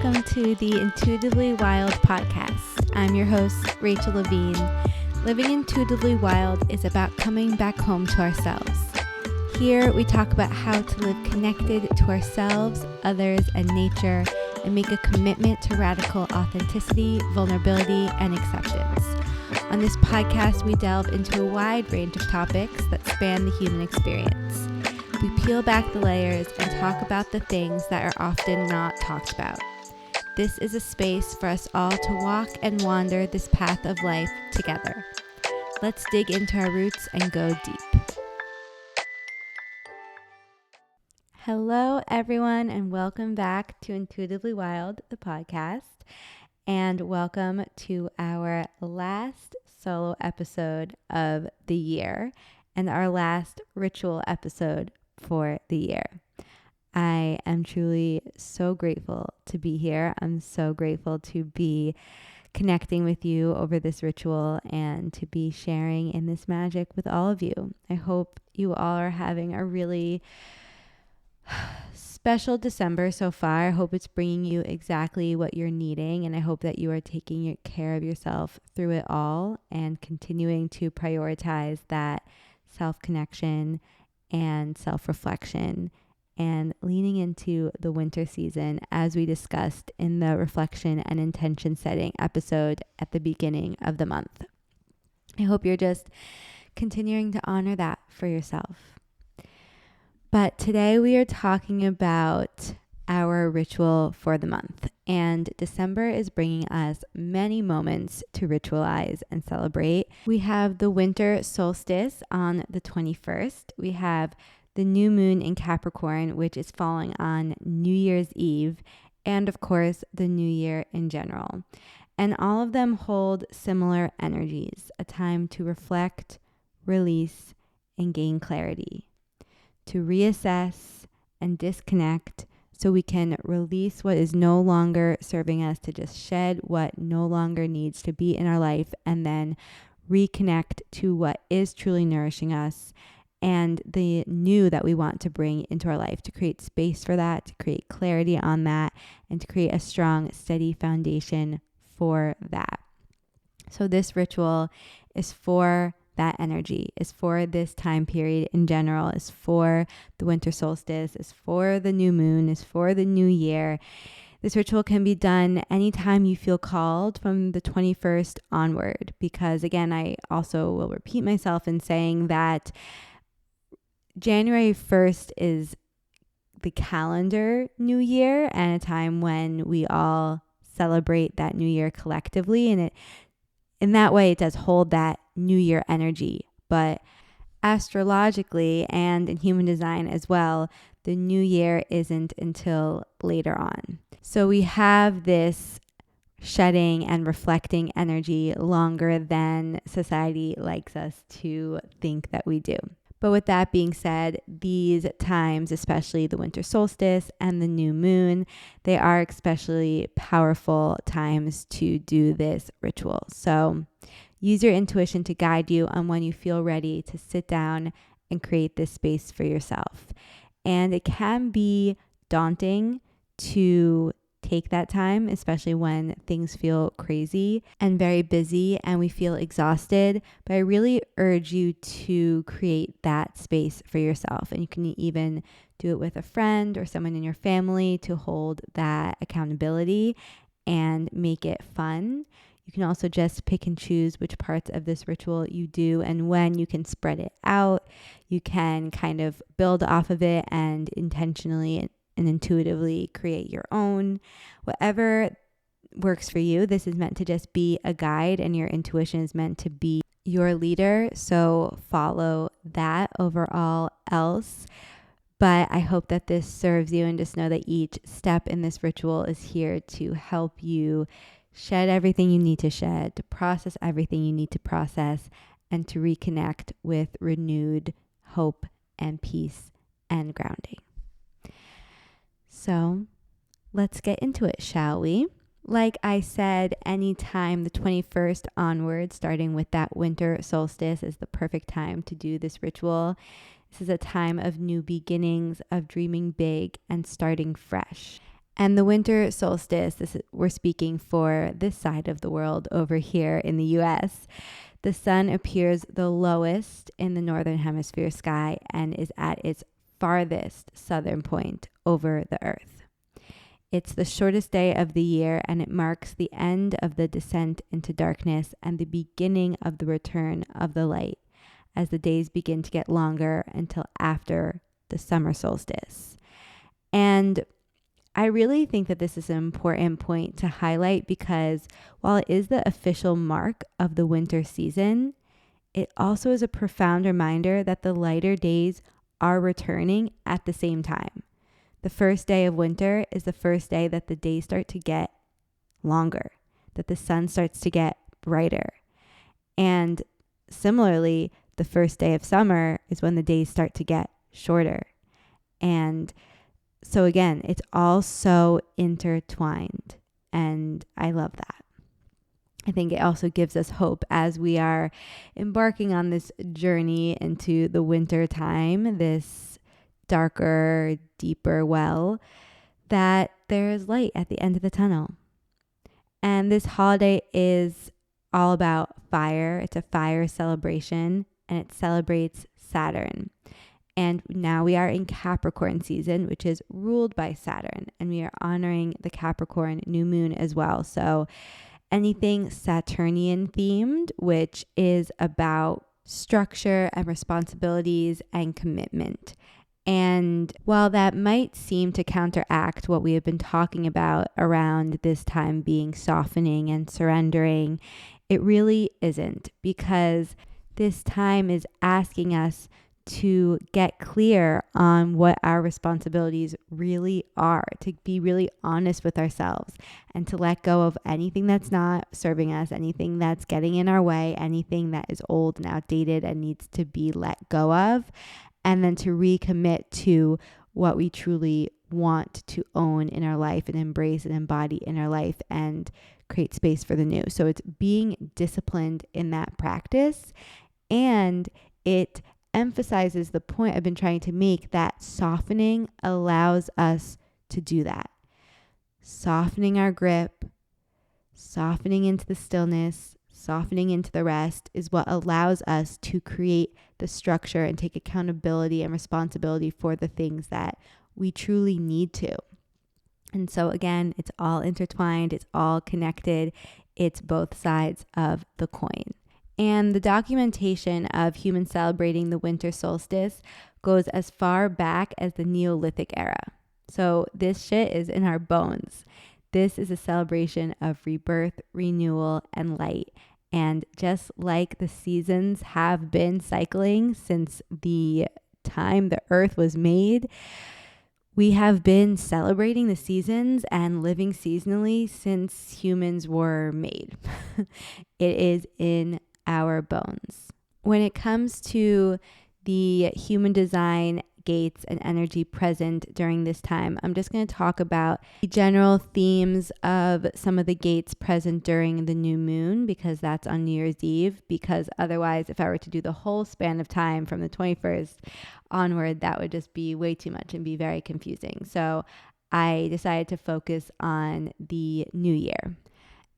welcome to the Intuitively Wild podcast. I'm your host, Rachel Levine. Living intuitively wild is about coming back home to ourselves. Here we talk about how to live connected to ourselves, others, and nature, and make a commitment to radical authenticity, vulnerability, and acceptance. On this podcast, we delve into a wide range of topics that span the human experience. We peel back the layers and talk about the things that are often not talked about. This is a space for us all to walk and wander this path of life together. Let's dig into our roots and go deep. Hello, everyone, and welcome back to Intuitively Wild, the podcast, and welcome to our last solo episode of the year and our last ritual episode for the year. I am truly so grateful to be here. I'm so grateful to be connecting with you over this ritual and to be sharing in this magic with all of you. I hope you all are having a really special December so far. I hope it's bringing you exactly what you're needing, and I hope that you are taking care of yourself through it all and continuing to prioritize that self-connection and self-reflection and leaning into the winter season as we discussed in the reflection and intention setting episode at the beginning of the month. I hope you're just continuing to honor that for yourself. But today we are talking about our ritual for the month, and December is bringing us many moments to ritualize and celebrate. We have the Winter Solstice on the 21st. We have the new moon in Capricorn, which is falling on New Year's Eve, and of course, the new year in general. And all of them hold similar energies, a time to reflect, release, and gain clarity, to reassess and disconnect so we can release what is no longer serving us, to just shed what no longer needs to be in our life, and then reconnect to what is truly nourishing us and the new that we want to bring into our life, to create space for that, to create clarity on that, and to create a strong, steady foundation for that. So this ritual is for that energy, is for this time period in general, is for the winter solstice, is for the new moon, is for the new year. This ritual can be done anytime you feel called from the 21st onward, because again, I also will repeat myself in saying that January 1st is the calendar new year and a time when we all celebrate that new year collectively, and in that way, it does hold that new year energy. But astrologically and in human design as well, the new year isn't until later on. So we have this shedding and reflecting energy longer than society likes us to think that we do. But with that being said, these times, especially the winter solstice and the new moon, they are especially powerful times to do this ritual. So use your intuition to guide you on when you feel ready to sit down and create this space for yourself. And it can be daunting to take that time, especially when things feel crazy and very busy and we feel exhausted. But I really urge you to create that space for yourself. And you can even do it with a friend or someone in your family to hold that accountability and make it fun. You can also just pick and choose which parts of this ritual you do and when. You can spread it out. You can kind of build off of it and intentionally and intuitively create your own. Whatever works for you. This is meant to just be a guide, and your intuition is meant to be your leader. So follow that over all else. But I hope that this serves you, and just know that each step in this ritual is here to help you shed everything you need to shed, to process everything you need to process, and to reconnect with renewed hope and peace and grounding. So let's get into it, shall we? Like I said, anytime the 21st onward, starting with that winter solstice, is the perfect time to do this ritual. This is a time of new beginnings, of dreaming big and starting fresh. And the winter solstice, we're speaking for this side of the world over here in the US. The sun appears the lowest in the northern hemisphere sky and is at its farthest southern point over the earth. It's the shortest day of the year, and it marks the end of the descent into darkness and the beginning of the return of the light as the days begin to get longer until after the summer solstice. And I really think that this is an important point to highlight because while it is the official mark of the winter season, it also is a profound reminder that the lighter days are returning at the same time. The first day of winter is the first day that the days start to get longer, that the sun starts to get brighter. And similarly, the first day of summer is when the days start to get shorter. And so again, it's all so intertwined, and I love that. I think it also gives us hope as we are embarking on this journey into the winter time, this darker, deeper well, that there is light at the end of the tunnel. And this holiday is all about fire. It's a fire celebration, and it celebrates Saturn. And now we are in Capricorn season, which is ruled by Saturn, and we are honoring the Capricorn new moon as well. So anything Saturnian themed, which is about structure and responsibilities and commitment. And while that might seem to counteract what we have been talking about around this time being softening and surrendering, it really isn't, because this time is asking us to get clear on what our responsibilities really are, to be really honest with ourselves, and to let go of anything that's not serving us, anything that's getting in our way, anything that is old and outdated and needs to be let go of, and then to recommit to what we truly want to own in our life and embrace and embody in our life and create space for the new. So it's being disciplined in that practice, and it emphasizes the point I've been trying to make, that softening allows us to do that. Softening our grip, softening into the stillness, softening into the rest is what allows us to create the structure and take accountability and responsibility for the things that we truly need to. And so again, it's all intertwined, it's all connected, it's both sides of the coin. And the documentation of humans celebrating the winter solstice goes as far back as the Neolithic era. So this shit is in our bones. This is a celebration of rebirth, renewal, and light. And just like the seasons have been cycling since the time the earth was made, we have been celebrating the seasons and living seasonally since humans were made. It is in our bones. When it comes to the human design gates and energy present during this time, I'm just going to talk about the general themes of some of the gates present during the new moon, because that's on New Year's Eve, because otherwise, if I were to do the whole span of time from the 21st onward, that would just be way too much and be very confusing. So I decided to focus on the new year.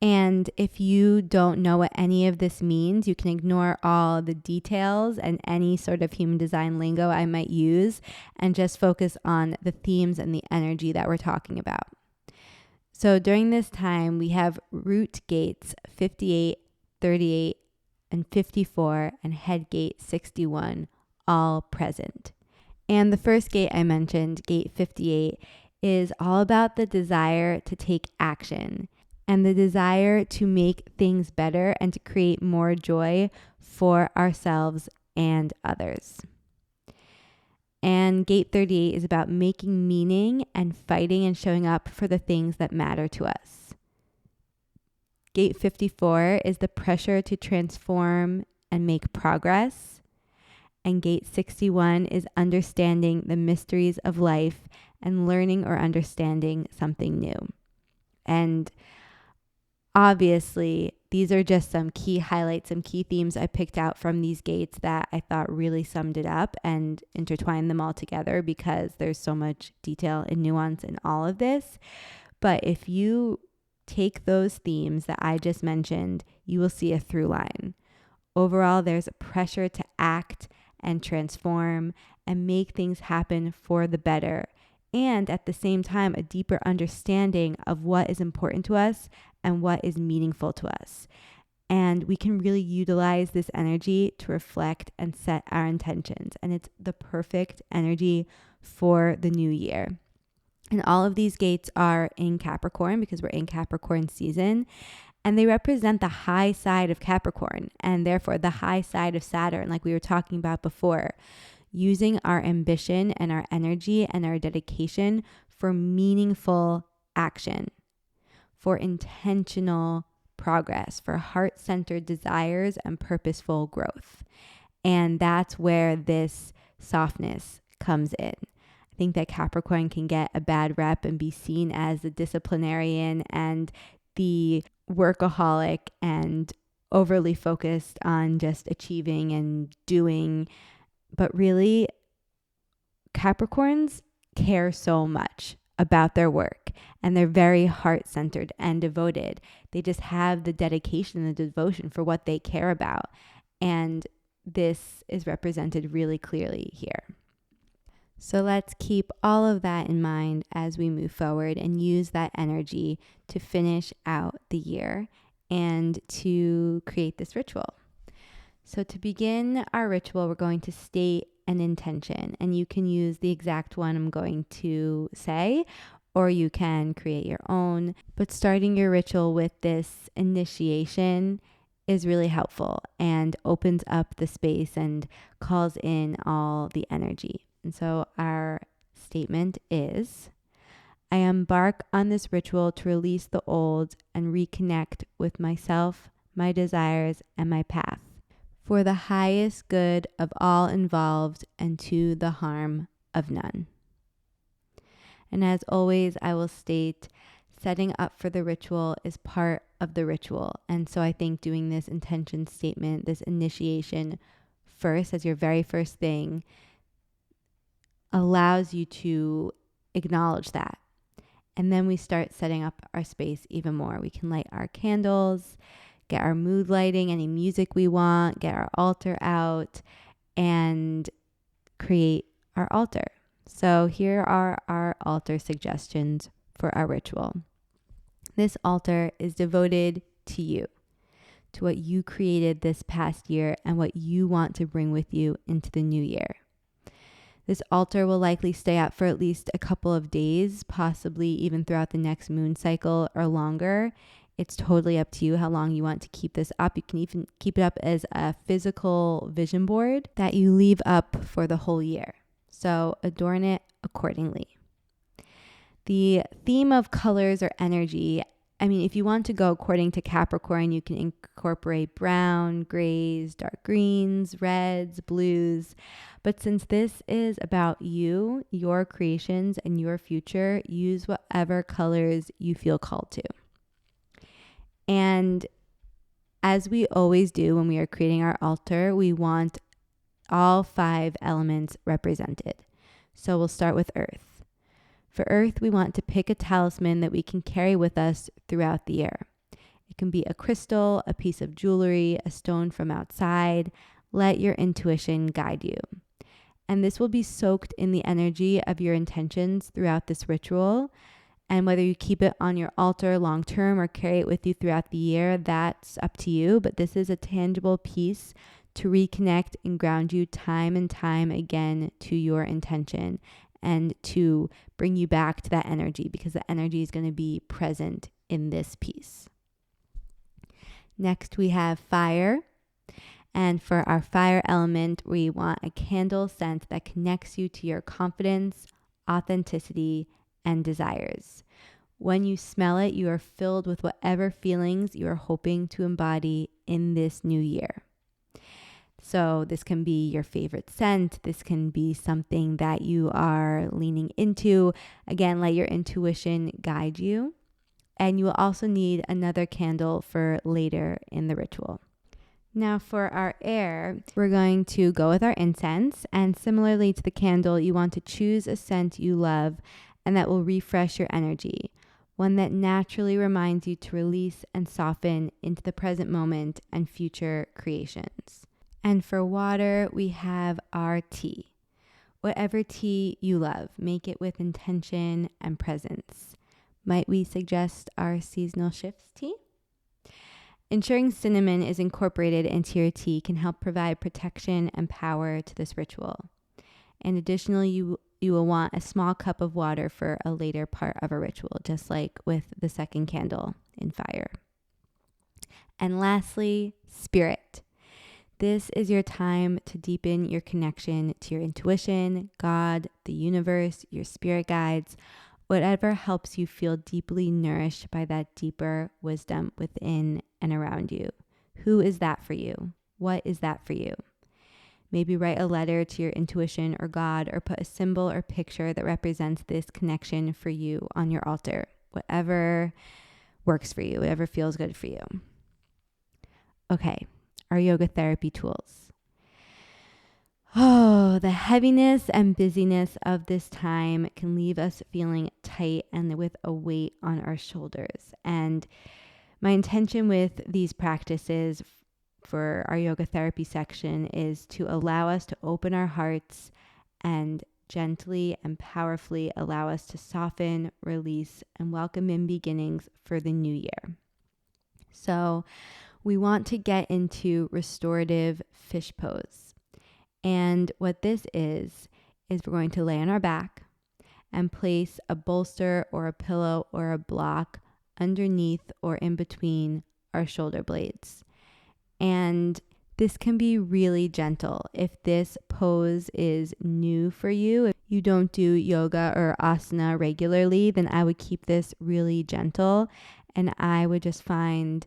And if you don't know what any of this means, you can ignore all the details and any sort of human design lingo I might use and just focus on the themes and the energy that we're talking about. So during this time, we have root gates 58, 38, and 54, and head gate 61 all present. And the first gate I mentioned, gate 58, is all about the desire to take action and the desire to make things better and to create more joy for ourselves and others. And gate 38 is about making meaning and fighting and showing up for the things that matter to us. Gate 54 is the pressure to transform and make progress. And gate 61 is understanding the mysteries of life and learning or understanding something new. And obviously, these are just some key highlights, some key themes I picked out from these gates that I thought really summed it up and intertwined them all together, because there's so much detail and nuance in all of this. But if you take those themes that I just mentioned, you will see a through line. Overall, there's a pressure to act and transform and make things happen for the better. And at the same time, a deeper understanding of what is important to us and what is meaningful to us. And we can really utilize this energy to reflect and set our intentions. And it's the perfect energy for the new year. And all of these gates are in Capricorn because we're in Capricorn season. And they represent the high side of Capricorn and therefore the high side of Saturn, like we were talking about before. Using our ambition and our energy and our dedication for meaningful action, for intentional progress, for heart-centered desires and purposeful growth. And that's where this softness comes in. I think that Capricorn can get a bad rep and be seen as the disciplinarian and the workaholic and overly focused on just achieving and doing. But really, Capricorns care so much about their work, and they're very heart-centered and devoted. They just have the dedication and the devotion for what they care about. And this is represented really clearly here. So let's keep all of that in mind as we move forward and use that energy to finish out the year and to create this ritual. So to begin our ritual, we're going to state an intention, and you can use the exact one I'm going to say, or you can create your own. But starting your ritual with this initiation is really helpful and opens up the space and calls in all the energy. And so our statement is, I embark on this ritual to release the old and reconnect with myself, my desires, and my path, for the highest good of all involved and to the harm of none. And as always, I will state, setting up for the ritual is part of the ritual. And so I think doing this intention statement, this initiation first as your very first thing, allows you to acknowledge that. And then we start setting up our space even more. We can light our candles, get our mood lighting, any music we want, get our altar out, and create our altar. So here are our altar suggestions for our ritual. This altar is devoted to you, to what you created this past year and what you want to bring with you into the new year. This altar will likely stay up for at least a couple of days, possibly even throughout the next moon cycle or longer. It's totally up to you how long you want to keep this up. You can even keep it up as a physical vision board that you leave up for the whole year. So adorn it accordingly. The theme of colors or energy, if you want to go according to Capricorn, you can incorporate brown, grays, dark greens, reds, blues. But since this is about you, your creations, and your future, use whatever colors you feel called to. And as we always do when we are creating our altar, we want all 5 elements represented. So we'll start with earth. For earth, we want to pick a talisman that we can carry with us throughout the year. It can be a crystal, a piece of jewelry, a stone from outside. Let your intuition guide you. And this will be soaked in the energy of your intentions throughout this ritual. And whether you keep it on your altar long term or carry it with you throughout the year, that's up to you. But this is a tangible piece to reconnect and ground you time and time again to your intention and to bring you back to that energy, because the energy is going to be present in this piece. Next, we have fire. And for our fire element, we want a candle scent that connects you to your confidence, authenticity, and desires. When you smell it, you are filled with whatever feelings you are hoping to embody in this new year. So this can be your favorite scent. This can be something that you are leaning into. Again, let your intuition guide you. And you will also need another candle for later in the ritual. Now for our air, we're going to go with our incense, and similarly to the candle, you want to choose a scent you love and that will refresh your energy, one that naturally reminds you to release and soften into the present moment and future creations. And for water, we have our tea. Whatever tea you love, make it with intention and presence. Might we suggest our seasonal shifts tea? Ensuring cinnamon is incorporated into your tea can help provide protection and power to this ritual. And additionally, you will want a small cup of water for a later part of a ritual, just like with the second candle in fire. And lastly, spirit. This is your time to deepen your connection to your intuition, God, the universe, your spirit guides, whatever helps you feel deeply nourished by that deeper wisdom within and around you. Who is that for you? What is that for you? Maybe write a letter to your intuition or God, or put a symbol or picture that represents this connection for you on your altar. Whatever works for you, whatever feels good for you. Okay, our yoga therapy tools. Oh, the heaviness and busyness of this time can leave us feeling tight and with a weight on our shoulders. And my intention with these practices for our yoga therapy section is to allow us to open our hearts and gently and powerfully allow us to soften, release, and welcome in beginnings for the new year. So we want to get into restorative fish pose. And what this is we're going to lay on our back and place a bolster or a pillow or a block underneath or in between our shoulder blades. And this can be really gentle. If this pose is new for you, if you don't do yoga or asana regularly, then I would keep this really gentle, and I would just find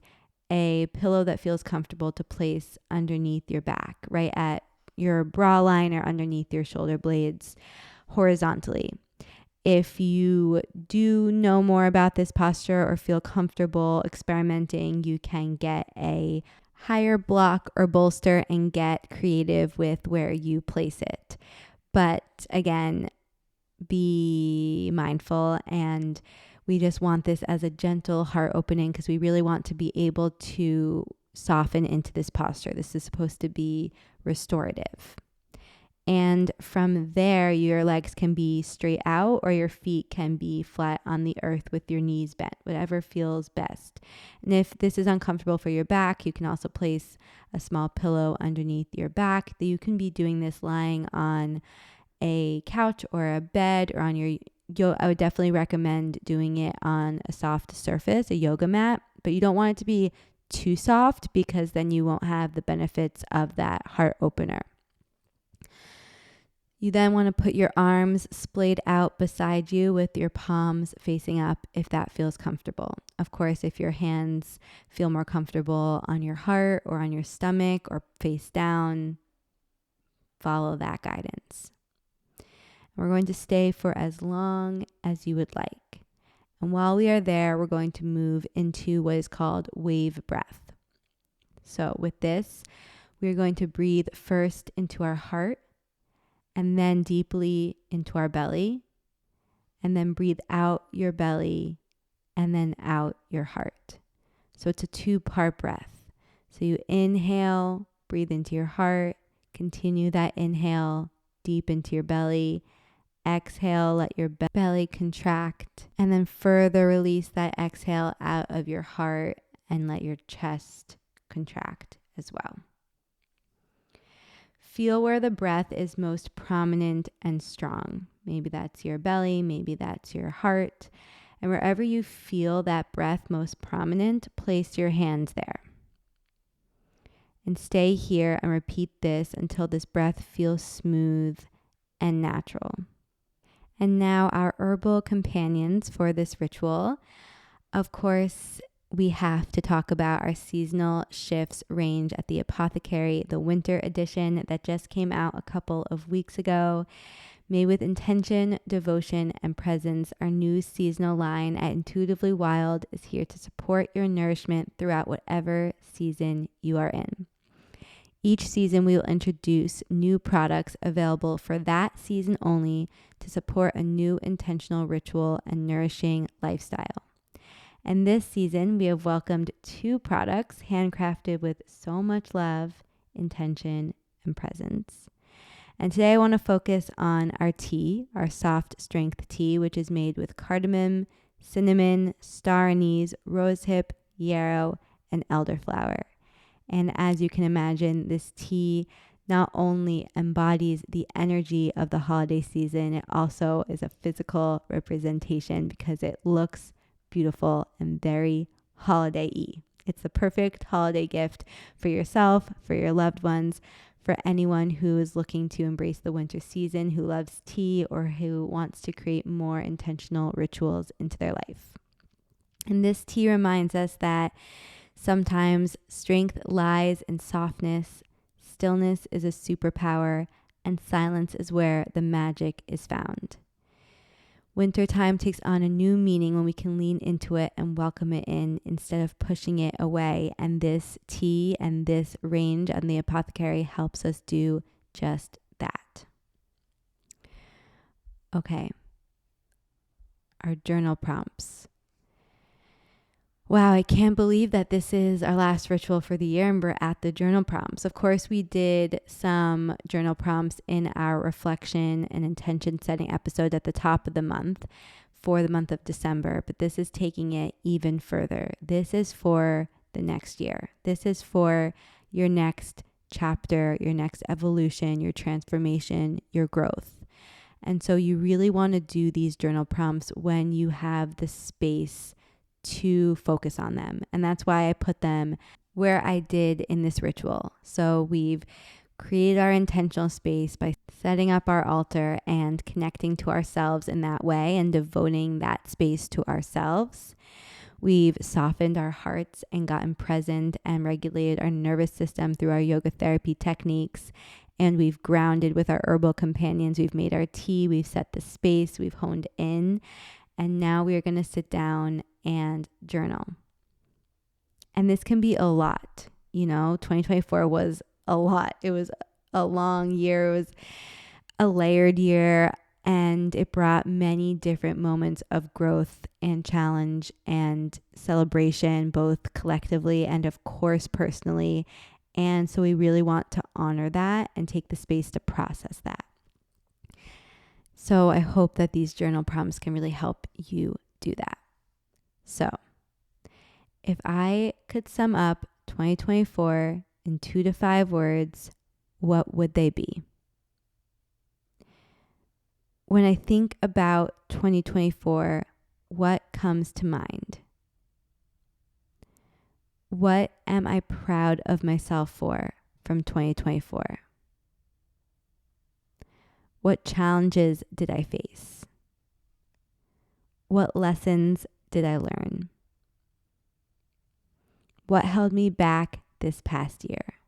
a pillow that feels comfortable to place underneath your back, right at your bra line or underneath your shoulder blades horizontally. If you do know more about this posture or feel comfortable experimenting, you can get a higher block or bolster and get creative with where you place it. But again, be mindful, and we just want this as a gentle heart opening because we really want to be able to soften into this posture. This is supposed to be restorative. And from there, your legs can be straight out or your feet can be flat on the earth with your knees bent, whatever feels best. And if this is uncomfortable for your back, you can also place a small pillow underneath your back. You can be doing this lying on a couch or a bed or on I would definitely recommend doing it on a soft surface, a yoga mat, but you don't want it to be too soft because then you won't have the benefits of that heart opener. You then want to put your arms splayed out beside you with your palms facing up if that feels comfortable. Of course, if your hands feel more comfortable on your heart or on your stomach or face down, follow that guidance. We're going to stay for as long as you would like. And while we are there, we're going to move into what is called wave breath. So with this, we're going to breathe first into our heart and then deeply into our belly, and then breathe out your belly and then out your heart. So it's a 2-part breath. So you inhale, breathe into your heart, continue that inhale deep into your belly. Exhale, let your belly contract, and then further release that exhale out of your heart and let your chest contract as well. Feel where the breath is most prominent and strong. Maybe that's your belly, maybe that's your heart. And wherever you feel that breath most prominent, place your hands there. And stay here and repeat this until this breath feels smooth and natural. And now our herbal companions for this ritual. Of course, we have to talk about our seasonal shifts range at the Apothecary, the winter edition that just came out a couple of weeks ago. Made with intention, devotion, and presence, our new seasonal line at Intuitively Wild is here to support your nourishment throughout whatever season you are in. Each season, we will introduce new products available for that season only to support a new intentional ritual and nourishing lifestyle. And this season, we have welcomed 2 products handcrafted with so much love, intention, and presence. And today I want to focus on our tea, our soft strength tea, which is made with cardamom, cinnamon, star anise, rosehip, yarrow, and elderflower. And as you can imagine, this tea not only embodies the energy of the holiday season, it also is a physical representation because it looks beautiful and very holiday-y. It's the perfect holiday gift for yourself, for your loved ones, for anyone who is looking to embrace the winter season, who loves tea, or who wants to create more intentional rituals into their life. And this tea reminds us that sometimes strength lies in softness, stillness is a superpower, and silence is where the magic is found. Wintertime takes on a new meaning when we can lean into it and welcome it in instead of pushing it away. And this tea and this range on the apothecary helps us do just that. Okay. Our journal prompts. Wow, I can't believe that this is our last ritual for the year and we're at the journal prompts. Of course, we did some journal prompts in our reflection and intention setting episode at the top of the month for the month of December, but this is taking it even further. This is for the next year. This is for your next chapter, your next evolution, your transformation, your growth. And so you really want to do these journal prompts when you have the space to focus on them. And that's why I put them where I did in this ritual. So we've created our intentional space by setting up our altar and connecting to ourselves in that way and devoting that space to ourselves. We've softened our hearts and gotten present and regulated our nervous system through our yoga therapy techniques. And we've grounded with our herbal companions. We've made our tea. We've set the space. We've honed in. And now we are going to sit down and journal. And this can be a lot. 2024 was a lot. It was a long year. It was a layered year, and it brought many different moments of growth and challenge and celebration, both collectively and of course personally. And so we really want to honor that and take the space to process that. So I hope that these journal prompts can really help you do that. So if I could sum up 2024 in 2 to 5 words, what would they be? When I think about 2024, what comes to mind? What am I proud of myself for from 2024? What challenges did I face? What lessons did I learn? What held me back this past year?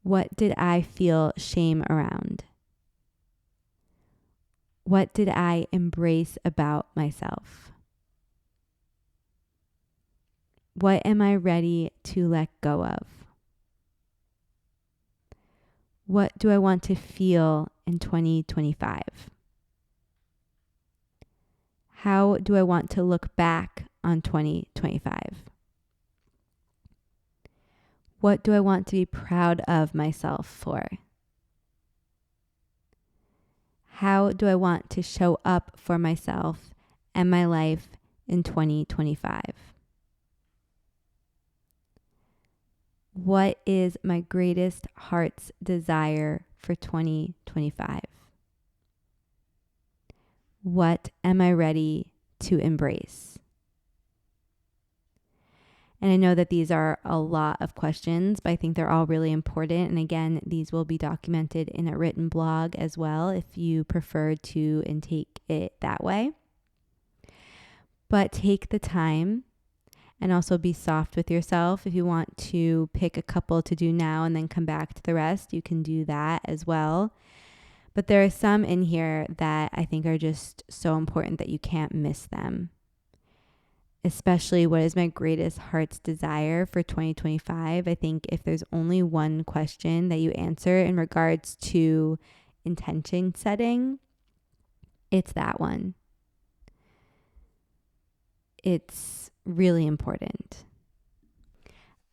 What did I feel shame around? What did I embrace about myself? What am I ready to let go of? What do I want to feel in 2025? How do I want to look back on 2025? What do I want to be proud of myself for? How do I want to show up for myself and my life in 2025? What is my greatest heart's desire for 2025? What am I ready to embrace? And I know that these are a lot of questions, but I think they're all really important. And again, these will be documented in a written blog as well if you prefer to intake it that way. But take the time and also be soft with yourself. If you want to pick a couple to do now and then come back to the rest, you can do that as well. But there are some in here that I think are just so important that you can't miss them. Especially, what is my greatest heart's desire for 2025? I think if there's only one question that you answer in regards to intention setting, it's that one. It's really important.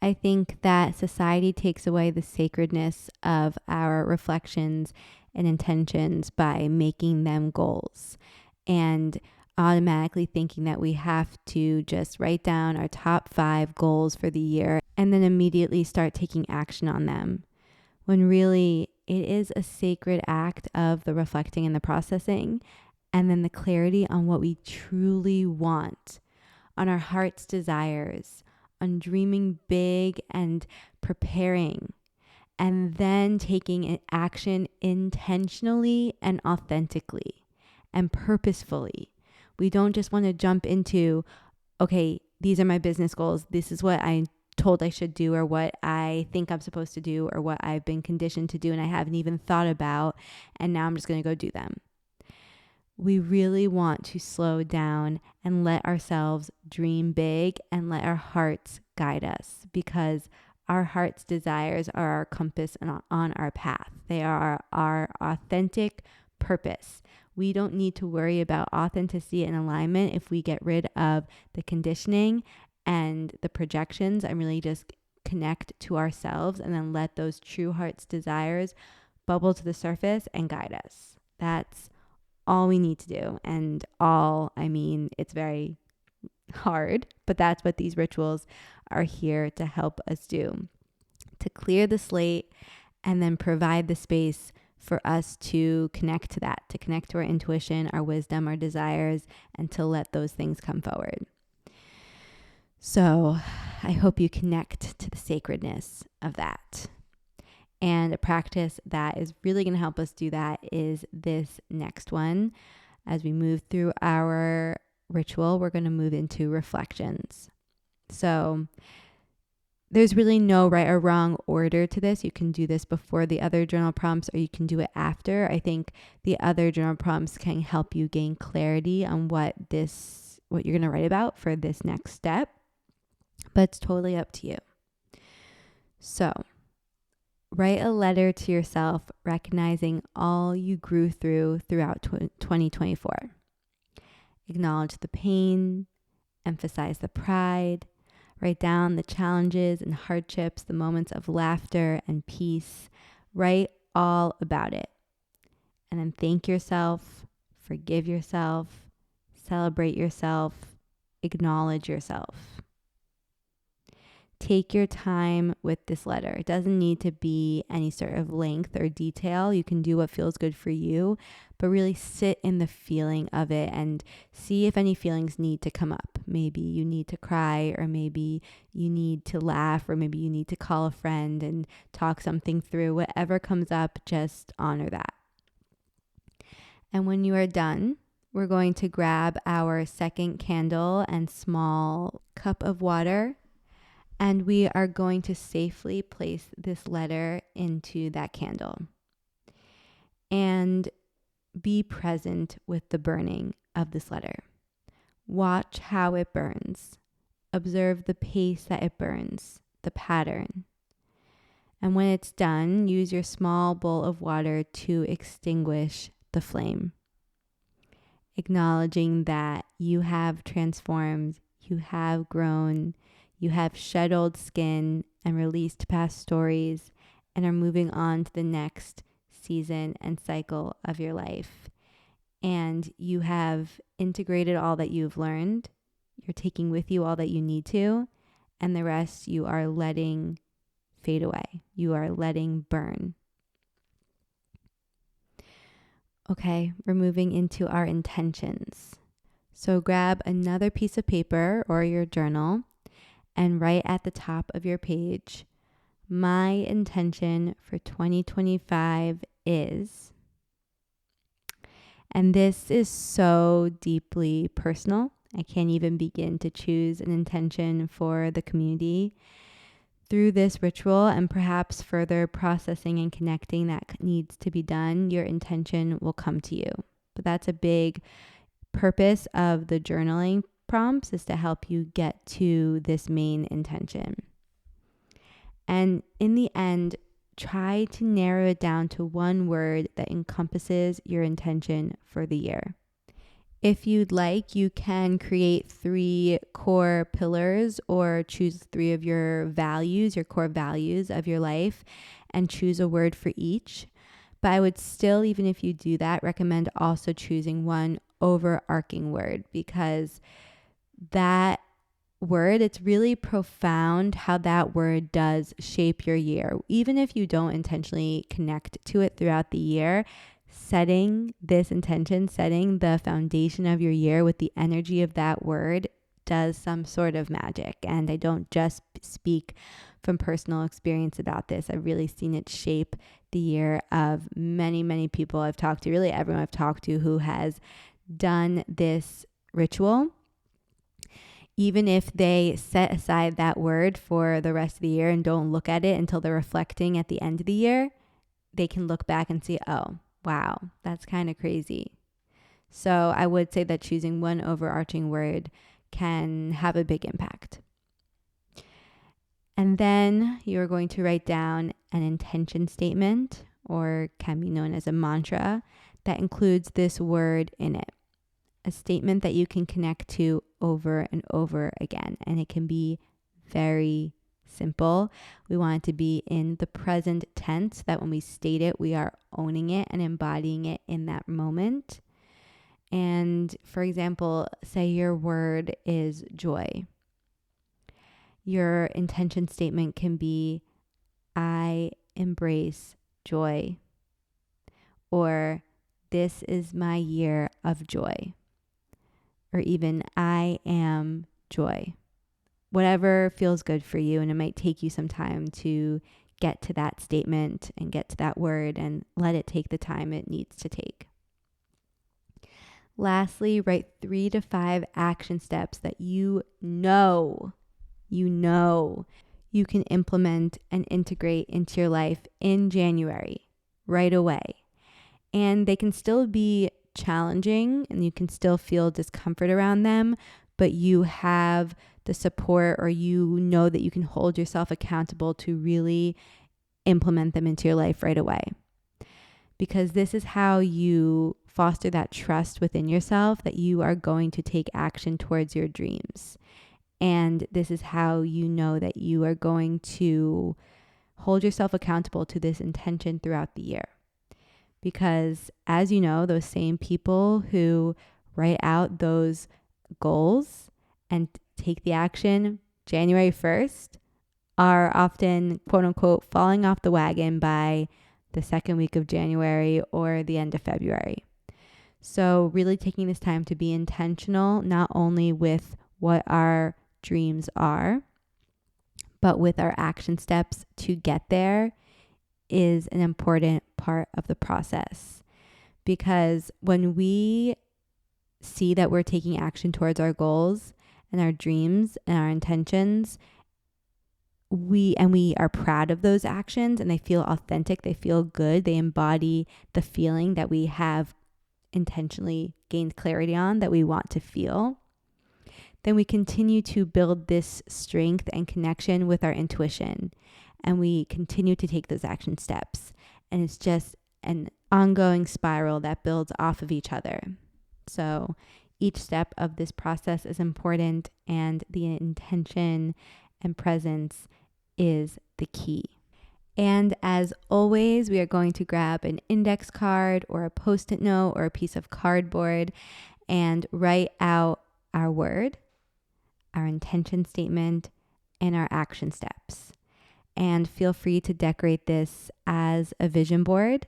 I think that society takes away the sacredness of our reflections and intentions by making them goals and automatically thinking that we have to just write down our top 5 goals for the year and then immediately start taking action on them. When really it is a sacred act of the reflecting and the processing, and then the clarity on what we truly want, on our heart's desires, on dreaming big and preparing, and then taking action intentionally and authentically and purposefully. We don't just want to jump into, okay, these are my business goals. This is what I told I should do, or what I think I'm supposed to do, or what I've been conditioned to do and I haven't even thought about, and now I'm just going to go do them. We really want to slow down and let ourselves dream big and let our hearts guide us, because our heart's desires are our compass on our path. They are our authentic purpose. We don't need to worry about authenticity and alignment if we get rid of the conditioning and the projections and really just connect to ourselves and then let those true heart's desires bubble to the surface and guide us. That's all we need to do. And it's very hard, but that's what these rituals are here to help us do, to clear the slate and then provide the space for us to connect to that, to connect to our intuition, our wisdom, our desires, and to let those things come forward. So I hope you connect to the sacredness of that. And a practice that is really going to help us do that is this next one. As we move through our ritual, we're going to move into reflections. So there's really no right or wrong order to this. You can do this before the other journal prompts, or you can do it after. I think the other journal prompts can help you gain clarity on what you're going to write about for this next step, but it's totally up to you. So write a letter to yourself, recognizing all you grew throughout 2024. Acknowledge the pain, emphasize the pride, write down the challenges and hardships, the moments of laughter and peace. Write all about it. And then thank yourself, forgive yourself, celebrate yourself, acknowledge yourself. Take your time with this letter. It doesn't need to be any sort of length or detail. You can do what feels good for you, but really sit in the feeling of it and see if any feelings need to come up. Maybe you need to cry, or maybe you need to laugh, or maybe you need to call a friend and talk something through. Whatever comes up, just honor that. And when you are done, we're going to grab our second candle and small cup of water, and we are going to safely place this letter into that candle and be present with the burning of this letter. Watch how it burns. Observe the pace that it burns, the pattern. And when it's done, use your small bowl of water to extinguish the flame, acknowledging that you have transformed, you have grown, you have shed old skin and released past stories and are moving on to the next season and cycle of your life. And you have integrated all that you've learned. You're taking with you all that you need to, and the rest you are letting fade away. You are letting burn. Okay, we're moving into our intentions. So grab another piece of paper or your journal and write at the top of your page, my intention for 2025 is, and this is so deeply personal I can't even begin to choose an intention for the community. Through this ritual and perhaps further processing and connecting that needs to be done, your intention will come to you. But that's a big purpose of the journaling prompts, is to help you get to this main intention. And in the end, try to narrow it down to one word that encompasses your intention for the year. If you'd like, you can create 3 core pillars or choose 3 of your values, your core values of your life, and choose a word for each. But I would still, even if you do that, recommend also choosing one overarching word, because that word, it's really profound how that word does shape your year. Even if you don't intentionally connect to it throughout the year, setting this intention, setting the foundation of your year with the energy of that word does some sort of magic. And I don't just speak from personal experience about this. I've really seen it shape the year of many, many people I've talked to, really everyone I've talked to who has done this ritual. Even if they set aside that word for the rest of the year and don't look at it until they're reflecting at the end of the year, they can look back and see, oh, wow, that's kind of crazy. So I would say that choosing one overarching word can have a big impact. And then you're going to write down an intention statement, or can be known as a mantra, that includes this word in it. A statement that you can connect to over and over again. And it can be very simple. We want it to be in the present tense, that when we state it, we are owning it and embodying it in that moment. And for example, say your word is joy. Your intention statement can be, I embrace joy. Or, this is my year of joy. Or even, I am joy. Whatever feels good for you. And it might take you some time to get to that statement and get to that word, and let it take the time it needs to take. Lastly, write 3 to 5 action steps that you know you can implement and integrate into your life in January, right away. And they can still be challenging and you can still feel discomfort around them, but you have the support, or you know that you can hold yourself accountable to really implement them into your life right away. Because this is how you foster that trust within yourself that you are going to take action towards your dreams. And this is how you know that you are going to hold yourself accountable to this intention throughout the year. Because as you know, those same people who write out those goals and take the action January 1st are often, quote unquote, falling off the wagon by the second week of January or the end of February. So really taking this time to be intentional, not only with what our dreams are, but with our action steps to get there, is an important part of the process. Because when we see that we're taking action towards our goals and our dreams and our intentions, we are proud of those actions, and they feel authentic, they feel good, they embody the feeling that we have intentionally gained clarity on, that we want to feel, then we continue to build this strength and connection with our intuition, and we continue to take those action steps. And it's just an ongoing spiral that builds off of each other. So each step of this process is important, and the intention and presence is the key. And as always, we are going to grab an index card or a Post-it note or a piece of cardboard and write out our word, our intention statement, and our action steps. And feel free to decorate this as a vision board,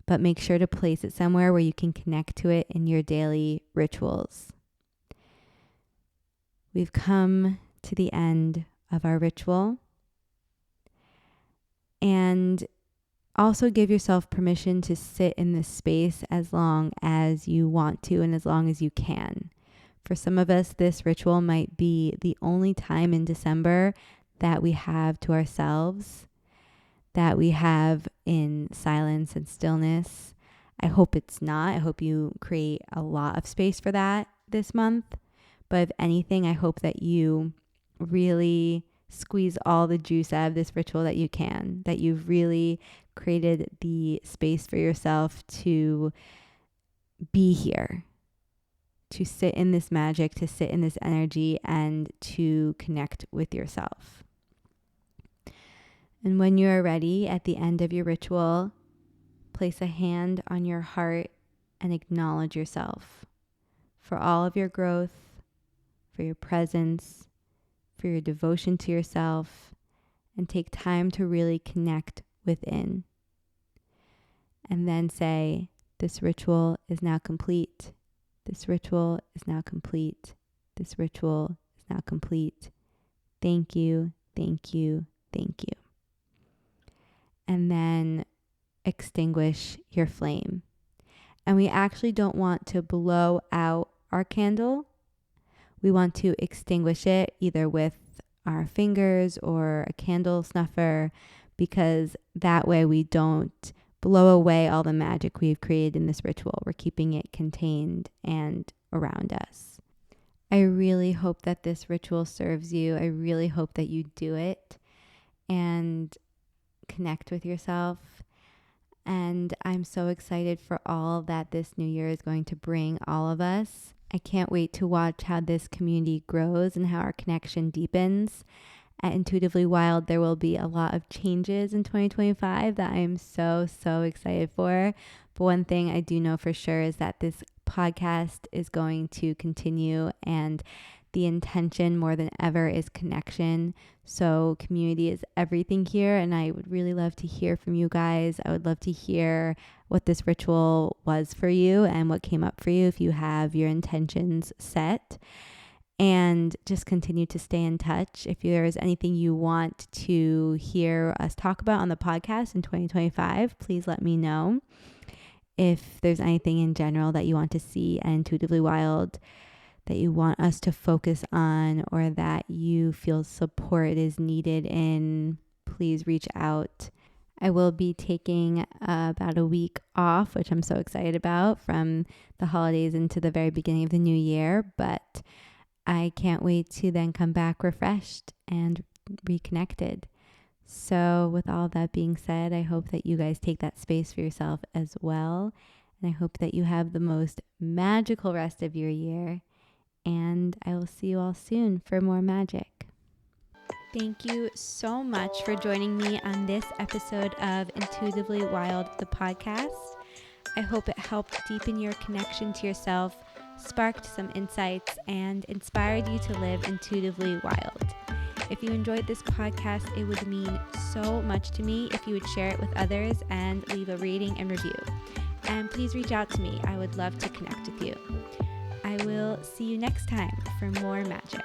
but make sure to place it somewhere where you can connect to it in your daily rituals. We've come to the end of our ritual. And also give yourself permission to sit in this space as long as you want to and as long as you can. For some of us, this ritual might be the only time in December that we have to ourselves, that we have in silence and stillness. I hope it's not. I hope you create a lot of space for that this month. But if anything, I hope that you really squeeze all the juice out of this ritual that you can, that you've really created the space for yourself to be here, to sit in this magic, to sit in this energy, and to connect with yourself. And when you are ready, at the end of your ritual, place a hand on your heart and acknowledge yourself for all of your growth, for your presence, for your devotion to yourself, and take time to really connect within. And then say, this ritual is now complete. This ritual is now complete. This ritual is now complete. Thank you, thank you, thank you. And then extinguish your flame. And we actually don't want to blow out our candle. We want to extinguish it either with our fingers or a candle snuffer, because that way we don't blow away all the magic we've created in this ritual. We're keeping it contained and around us. I really hope that this ritual serves you. I really hope that you do it and connect with yourself. And I'm so excited for all that this new year is going to bring all of us. I can't wait to watch how this community grows and how our connection deepens. At Intuitively Wild, there will be a lot of changes in 2025 that I am so excited for. But one thing I do know for sure is that this podcast is going to continue, and the intention more than ever is connection. So community is everything here, and I would really love to hear from you guys. I would love to hear what this ritual was for you and what came up for you if you have your intentions set. And just continue to stay in touch. If there's anything you want to hear us talk about on the podcast in 2025, please let me know. If there's anything in general that you want to see at Intuitively Wild that you want us to focus on, or that you feel support is needed in, please reach out. I will be taking about a week off, which I'm so excited about, from the holidays into the very beginning of the new year, but I can't wait to then come back refreshed and reconnected. So with all that being said, I hope that you guys take that space for yourself as well. And I hope that you have the most magical rest of your year. And I will see you all soon for more magic. Thank you so much for joining me on this episode of Intuitively Wild, the podcast. I hope it helped deepen your connection to yourself, sparked some insights, and inspired you to live intuitively wild. If you enjoyed this podcast, it would mean so much to me if you would share it with others and leave a rating and review. And please reach out to me. I would love to connect with you. I will see you next time for more magic.